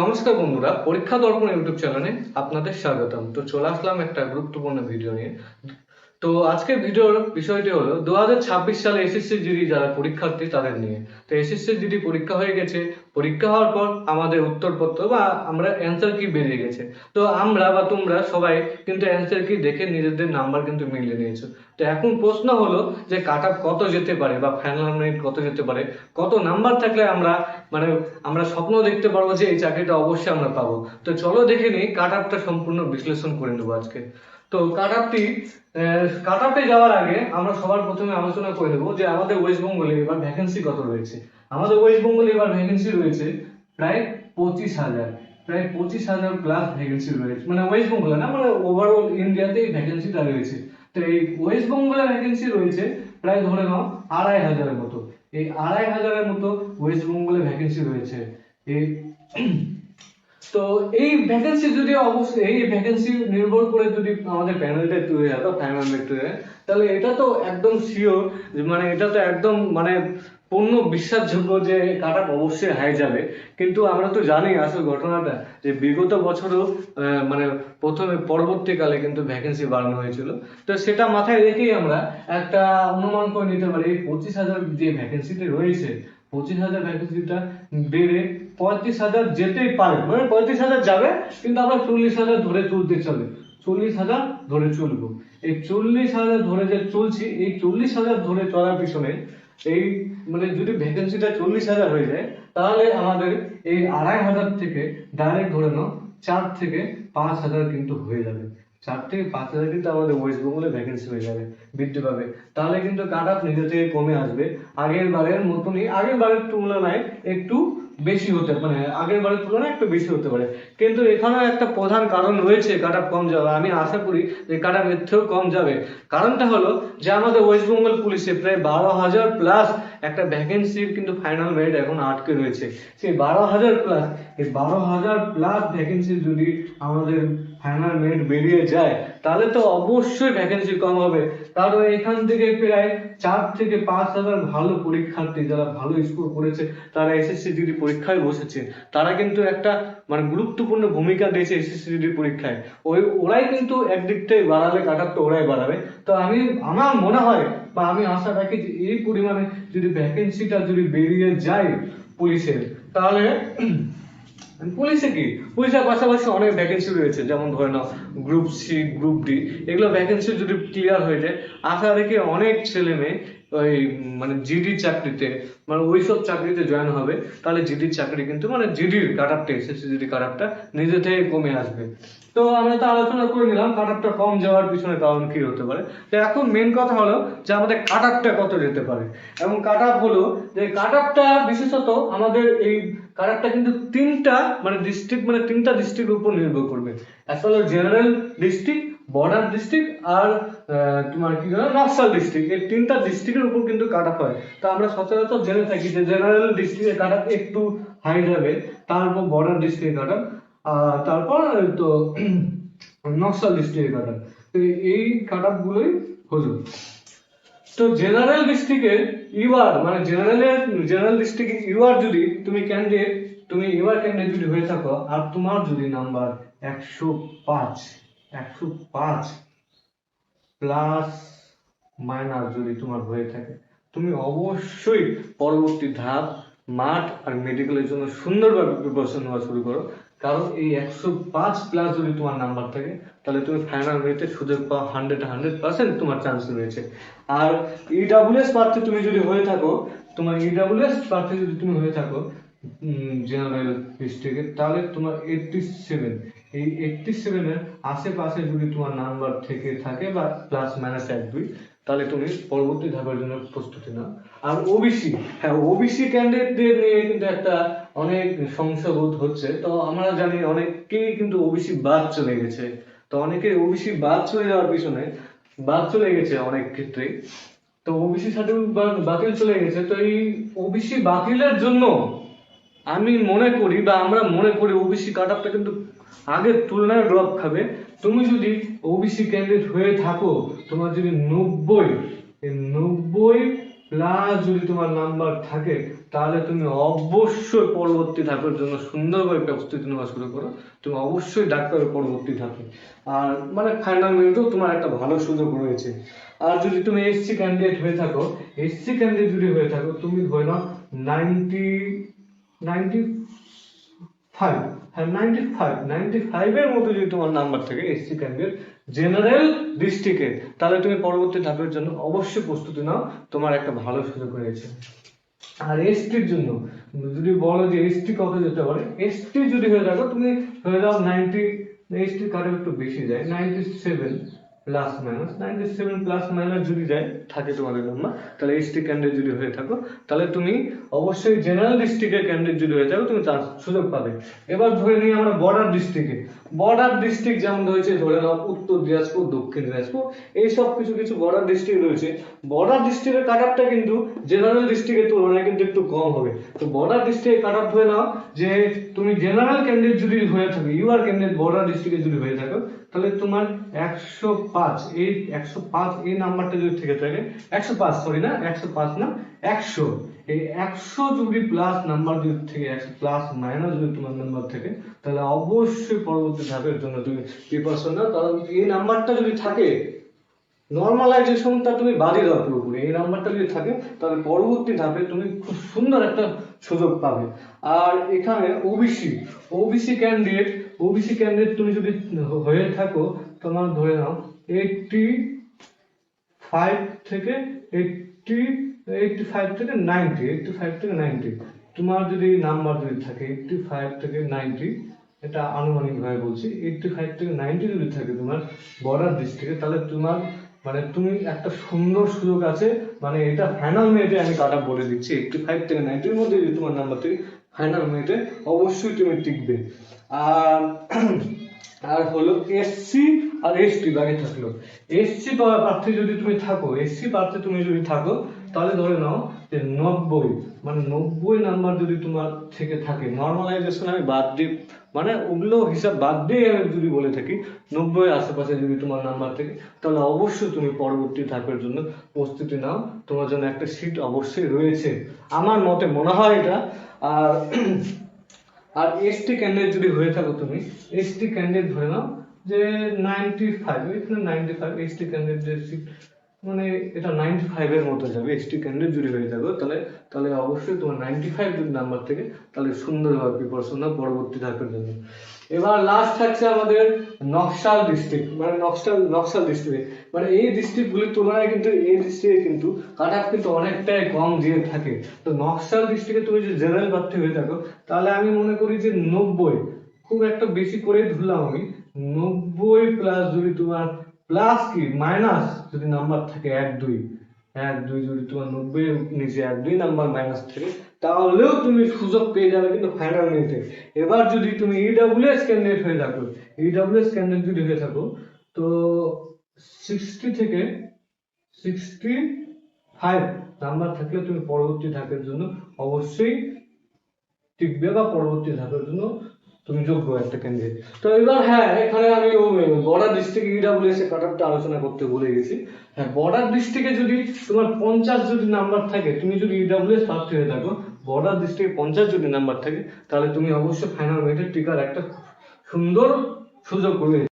নমস্কার বন্ধুরা, পরীক্ষা দর্পণ ইউটিউব চ্যানেলে আপনাদের স্বাগতম। তো চলে আসলাম একটা গুরুত্বপূর্ণ ভিডিও নিয়ে। তো আজকের ভিডিওর বিষয়টি হলো 2026 সালে এসএসসি জিডি যারা পরীক্ষার্থী তাদের নিয়ে। তো এসএসসি জিডি পরীক্ষা হয়ে গেছে। পরীক্ষা হওয়ার পর আমাদের উত্তরপত্র বা আমরা অ্যান্সার কি বেরিয়ে গেছে। তো আমরা বা তোমরা সবাই কিন্তু অ্যান্সার কি দেখে নিজেদের নাম্বার কিন্তু মিলিয়ে নিয়েছো। তো এখন প্রশ্ন হলো যে কাট অফ কত যেতে পারে বা ফাইনাল মেরিট কত যেতে পারে, কত নাম্বার থাকলে আমরা মানে আমরা স্বপ্ন দেখতে পারবো যে এই চাকরিটা অবশ্যই আমরা পাবো। তো চলো দেখে নিই কাট অফটা সম্পূর্ণ বিশ্লেষণ করে নেবো আজকে। তো কাট আপে যাওয়ার আগে আমরা সবার প্রথমে আলোচনা করে নেবো যে আমাদের ওয়েস্ট বেঙ্গলে এবার ভ্যাকেন্সি কত রয়েছে। আমাদের ওয়েস্ট বেঙ্গলে এবার ভ্যাকেন্সি রয়েছে প্রায় 25,000, প্রায় 25,000 প্লাস ভ্যাকেন্সি রয়েছে, মানে ওয়েস্ট বেঙ্গলে না, মানে ওভারঅল ইন্ডিয়াতে এই ভ্যাকেন্সিটা রয়েছে। তো এই ওয়েস্ট বেঙ্গলে ভ্যাকেন্সি রয়েছে প্রায় ধরে নাও 2,500-এর মতো। এই 2,500-এর মতো ওয়েস্ট বেঙ্গলে ভ্যাকেন্সি রয়েছে। এই তো এই ভ্যাকেন্সি যদি অবশ্যই এই ভ্যাকেন্সি নির্ভর করে যদি আমাদের প্যানেলটা তৈরি হয় বা ফাইনাল মেরিট তৈরি হয়, তাহলে এটা তো একদম শিওর, মানে এটা তো একদম মানে পূর্ণ বিশ্বাসযোগ্য যে কাট অফ অবশ্যই হাই যাবে। কিন্তু আমরা তো জানি আসল ঘটনাটা যে বিগত বছরও মানে প্রথমে পরবর্তীকালে কিন্তু ভ্যাকেন্সি বাড়ানো হয়েছিল। তো সেটা মাথায় রেখেই আমরা একটা অনুমান করে নিতে পারি 25,000 যে ভ্যাকেন্সিটি রয়েছে, 25,000 ভ্যাকেন্সিটা বেড়ে 35,000 যেতেই পারে, মানে 35,000 যাবে, কিন্তু আমরা 40,000 ধরে চলতে চলে 40,000 ধরে চলবো। এই 40,000 ধরে যে চলছি, এই 40,000 ধরে চলার পিছনে এই মানে যদি ভ্যাকেন্সিটা 40,000 হয়ে যায়, তাহলে আমাদের এই 2,500 থেকে ডাইরেক্ট ধরে নাও 4 থেকে 5,000 কিন্তু হয়ে যাবে। 4 থেকে 5,000 কিন্তু আমাদের ওয়েস্ট বেঙ্গলে ভ্যাকেন্সি হয়ে যাবে, বৃদ্ধি পাবে। তাহলে কিন্তু কাট অফ নিজে থেকে কমে আসবে। আগের বারের মতনই, আগের বারের তুলনায় একটু বেশি হতে, মানে আগের বারের তুলনায় একটু বেশি হতে পারে। কিন্তু এখানেও একটা প্রধান কারণ রয়েছে কাট অফ কম যাওয়া। আমি আশা করি যে কাট অফ এর থেকেও কম যাবে। কারণটা হলো যে আমাদের ওয়েস্ট বেঙ্গল পুলিশে প্রায় 12,000 প্লাস একটা ভ্যাকেন্সির কিন্তু ফাইনাল মেরিট এখন আটকে রয়েছে। সেই 12,000 প্লাস, এই 12,000 প্লাস ভ্যাকেন্সি যদি আমাদের ফাইনাল মেরিট বেরিয়ে যায়, তাহলে তো অবশ্যই ভ্যাকেন্সি কম হবে। কারণ এখান থেকে প্রায় 4 থেকে 5,000 ভালো পরীক্ষার্থী যারা ভালো স্কোর করেছে, তারা এসএসসি জিডি পরীক্ষায় বসেছে। তারা কিন্তু একটা মানে গুরুত্বপূর্ণ ভূমিকা দিয়েছে এসএসসি জিডি পরীক্ষায়। ওরাই কিন্তু একদিক থেকে বাড়ালে কাট অফ তো ওরাই বাড়াবে। তো আমার মনে হয় বা আমি আশা রাখি যে এই পরিমাণে যদি ভ্যাকেন্সিটা যদি বেরিয়ে যায় পুলিশের, তাহলে পুলিশের পাশাপাশি অনেক ভ্যাকেন্সি রয়েছে, যেমন ধরে নাও গ্রুপ সি, গ্রুপ ডি, এগুলো ভ্যাকেন্সি যদি ক্লিয়ার হয়ে যায়, আশা রেখে অনেক ছেলে মেয়ে ওই মানে জিডির চাকরিতে, মানে ওইসব চাকরিতে জয়েন হবে। তাহলে জিডির চাকরি কিন্তু মানে জিডির কাট আপটা, এসএসসি জিডি কাট আপটা নিজে থেকে কমে আসবে। তো আমরা তো আলোচনা করে নিলাম কাট আপটা কম যাওয়ার পিছনে কারণ কি হতে পারে। তো এখন মেন কথা হলো যে আমাদের কাট আপটা কত যেতে পারে। এবং কাট আপ হলো যে কাট আপটা বিশেষত আমাদের এই কাট আপটা কিন্তু তিনটা মানে ডিস্ট্রিক্ট, মানে তিনটা ডিস্ট্রিক্টের উপর নির্ভর করবে। একটা হলো জেনারেল ডিস্ট্রিক্ট, বর্ডার ডিস্ট্রিক্ট আর তোমার কি জানো নকশাল ডিস্ট্রিক্ট। এই তিনটা ডিস্ট্রিক্টের উপর কিন্তু কাট আপ হয়। তো আমরা সচরাচর জেনে থাকি যে জেনারেল ডিস্ট্রিক্টের কাট আপ একটু হাই যাবে, তারপর বর্ডার ডিস্ট্রিক্টের কাট আপ, তারপর তো নকশাল ডিস্ট্রিক্টের কাট আপ। তো এই কাট আপ গুলোই হলো। তো জেনারেল ডিস্ট্রিক্টে ইউআর মানে জেনারেল ডিস্ট্রিক্টে ইউআর যদি তুমি ইউআর ক্যান্ডিডেট যদি হয়ে থাকো আর তোমার যদি নাম্বার 105 105 প্লাস মাইনাস যদি তোমার হয়ে থাকে, তুমি অবশ্যই পরবর্তী ধাপ মাঠ আর মেডিকেলের জন্য সুন্দরভাবে প্রিপারেশন নেওয়া শুরু করো। কারণ এই 105 প্লাস যদি তোমার নাম্বার থাকে, তাহলে তুমি ফাইনাল মেরিটে সুযোগ পাওয়া 100% তোমার চান্স রয়েছে। আর ইডাব্লিউএস প্রার্থী তুমি যদি হয়ে থাকো, জেনারেল ডিস্ট্রিক্টে, তাহলে তোমার 87, এই 87 এর আশেপাশে যদি তোমার নাম্বার থেকে থাকে বা প্লাস মাইনাস 1-2, তাহলে তুমি পরবর্তী ধাপের জন্য প্রস্তুতি নাও। আর ওবিসি, হ্যাঁ ওবিসি ক্যান্ডিডেটদের নিয়ে কিন্তু একটা অনেক সংশয় বোধ হচ্ছে। তো আমরা জানি অনেকেই কিন্তু ওবিসি বাদ চলে গেছে। তো অনেকেই ওবিসি বাদ চলে যাওয়ার পিছনে বাদ চলে গেছে অনেক ক্ষেত্রে। তো ওবিসি সার্টিফিকেট বাতিল চলে গেছে। তো এই ওবিসি বাতিলের জন্য আমি মনে করি বা আমরা মনে করি ওবিসি কাট আপটা কিন্তু আগের তুলনায় ড্রপ খাবে। তুমি যদি ওবিসি ক্যান্ডিডেট হয়ে থাকো, তোমার যদি 90 প্লাস যদি তোমার নাম্বার থাকে, তাহলে তুমি অবশ্যই পরবর্তী ধাপের জন্য সুন্দরভাবে প্রস্তুতি নেওয়া শুরু করো। তুমি অবশ্যই ডাক্তারের পরবর্তী ধাপে, আর মানে ফাইনাল মিনিটেও তোমার একটা ভালো সুযোগ রয়েছে। আর যদি তুমি এসসি ক্যান্ডিডেট হয়ে থাকো, এসসি ক্যান্ডিডেট যদি হয়ে থাকো, তুমি ধরে নাও 95, হ্যাঁ 95 এর মতো যদি তোমার নাম্বার থাকে এসসি ক্যান্ডিডেট জেনারেল ডিস্ট্রিক্টে, তাহলে তুমি পরবর্তী ধাপের জন্য অবশ্যই প্রস্তুতি নাও, তোমার একটা ভালো সুযোগ রয়েছে। আর এসটির জন্য যদি বলো যে এসটি কত যেতে পারে, এসটি যদি হয়ে থাকো তুমি হয়ে যাও 90, এসটি কারো একটু বেশি যায় 97 প্লাস মাইনাস, 97 প্লাস মাইনাস যদি যায় থাকে তোমাদের নাম্বার, তাহলে এসটি ক্যান্ডিডেট যদি হয়ে থাকো, তাহলে তুমি অবশ্যই জেনারেল ডিস্ট্রিক্টের ক্যান্ডিডেট যদি হয়ে থাকো তুমি চান্স সুযোগ পাবে। এবার ধরে নিই আমরা বর্ডার ডিস্ট্রিক্টে, বর্ডার ডিস্ট্রিক্ট যেমন রয়েছে ধরে নাও উত্তর দিনাজপুর, দক্ষিণ দিনাজপুর, এইসব কিছু কিছু বর্ডার ডিস্ট্রিক্ট রয়েছে। বর্ডার ডিস্ট্রিক্টের কাট আপটা কিন্তু জেনারেল ডিস্ট্রিক্টের তুলনায় কিন্তু একটু কম হবে। তো বর্ডার ডিস্ট্রিক্টের কাট আপ ধরে নাও যে তুমি জেনারেল ক্যান্ডিডেট যদি হয়ে থাকো, ইউআর ক্যান্ডিডেট বর্ডার ডিস্ট্রিক্টে যদি হয়ে থাকো, তাহলে তোমার 105, এই 105 এই নাম্বারটা যদি থেকে থাকে, 105 সরি না 105 না 100, এই 100 যদি প্লাস নাম্বার যদি থেকে 100 প্লাস মাইনাস যদি তোমার নাম্বার থাকে, তাহলে অবশ্যই পরবর্তী ধাপের জন্য তুমি প্রিপারেশন নাও। কারণ এই নাম্বারটা যদি থাকে, নর্মালাইজেশনটা তুমি বাদই দাও পুরোপুরি, এই নাম্বারটা যদি থাকে তাহলে পরবর্তী ধাপে তুমি খুব সুন্দর একটা সুযোগ পাবে। আর এখানে ওবিসি, ওবিসি ক্যান্ডিডেট তুমি যদি হয়ে থাকো, তোমার ধরে নাও 85 থেকে 90, তোমার যদি নাম্বার যদি থাকে 85 থেকে 90, এটা আনুমানিক ভাবে বলছি, 85 থেকে 90 যদি থাকে তোমার বর্ডার ডিস্ট্রিক্টে, তাহলে তোমার মানে তুমি একটা সুন্দর সুযোগ আছে। মানে এটা ফাইনাল মিনিটে আমি কাটা বলে দিচ্ছি, 85 থেকে 90 এর মধ্যে যদি তোমার নাম্বার থাকে ফাইনাল মিনিটে অবশ্যই তুমি টিকবে। আর আর হলো এসসি আর এসটি বাকি থাকলো। এসসি প্রার্থী যদি তুমি থাকো, এসসি প্রার্থী তুমি যদি থাকো, তাহলে ধরে নাও যে 90, মানে 90 নাম্বার যদি তোমার থেকে থাকে, নর্মালাইজেশন আমি বাদ দিই, মানে ওগুলো হিসাব বাদ দিয়ে আমি যদি বলে থাকি 90 আশেপাশে যদি তোমার নাম্বার থাকে, তাহলে অবশ্যই তুমি পরবর্তী ধাপের জন্য প্রস্তুতি নাও, তোমার জন্য একটা সিট অবশ্যই রয়েছে, আমার মতে মনে হয় এটা। আর আর এসটি ক্যান্ডিডেট যদি হয়ে থাকো তুমি, এসটি ক্যান্ডিডেট ধরে নাও যে 95, এখানে 95 এসটি ক্যান্ডিডেট সিট, মানে এটা 95 এর মতো যাবে। এসটি ক্যান্ডিডেট যদি হয়ে থাকো, তাহলে তাহলে অবশ্যই তোমার 95 যদি নাম্বার থেকে, তাহলে সুন্দরভাবে প্রিপারেশন নাও পরবর্তী ধাপের জন্য। এবার লাস্ট থাকছে আমাদের নকশাল ডিস্ট্রিক্ট, মানে নকশাল ডিস্ট্রিক্ট, মানে এই ডিস্ট্রিক্টগুলির তুলনায় কিন্তু এই ডিস্ট্রিক্টে কিন্তু কাট অফ কিন্তু অনেকটাই কম দিয়ে থাকে। তো নকশাল ডিস্ট্রিক্টে তুমি যদি জেনারেল প্রার্থী হয়ে থাকো, তাহলে আমি মনে করি যে 90, খুব একটা বেশি করে ধরলাম আমি, 90 প্লাস যদি তোমার প্লাস কি মাইনাস যদি নাম্বার থাকে 1 2 যদি তোমার 90 এর নিচে 1 2 নাম্বার মাইনাস থাকে, তাহলেও তুমি সুযোগ পেয়ে যাবে কিন্তু ফাইনাল মিনিটে। এবার যদি তুমি ইডব্লিউএস ক্যান্ডিডেট হয়ে থাকো, ইডব্লিউএস ক্যান্ডিডেট যদি হয়ে থাকো, তো 60 থেকে 65 নাম্বার থাকলে তুমি পরবর্তী ধাপের জন্য অবশ্যই টিকবে, বা পরবর্তী ধাপের জন্য তুমি যোগ্য একটা ক্যান্ডিডেট। তো এবার হ্যাঁ, এখানে আমি বর্ডার ডিস্ট্রিক্ট ইডব্লিউএস এর কাট অফটা আলোচনা করতে ভুলে গেছি। হ্যাঁ, বর্ডার ডিস্ট্রিক্টে যদি তোমার 50 যদি নাম্বার থাকে, তুমি যদি ইডব্লিউএস প্রার্থী হয়ে থাকো, বর্ডার ডিস্ট্রিক্টে 50 যদি নাম্বার থাকে, তাহলে তুমি অবশ্যই ফাইনাল মেরিটে টিকার একটা সুন্দর সুযোগ রয়েছে।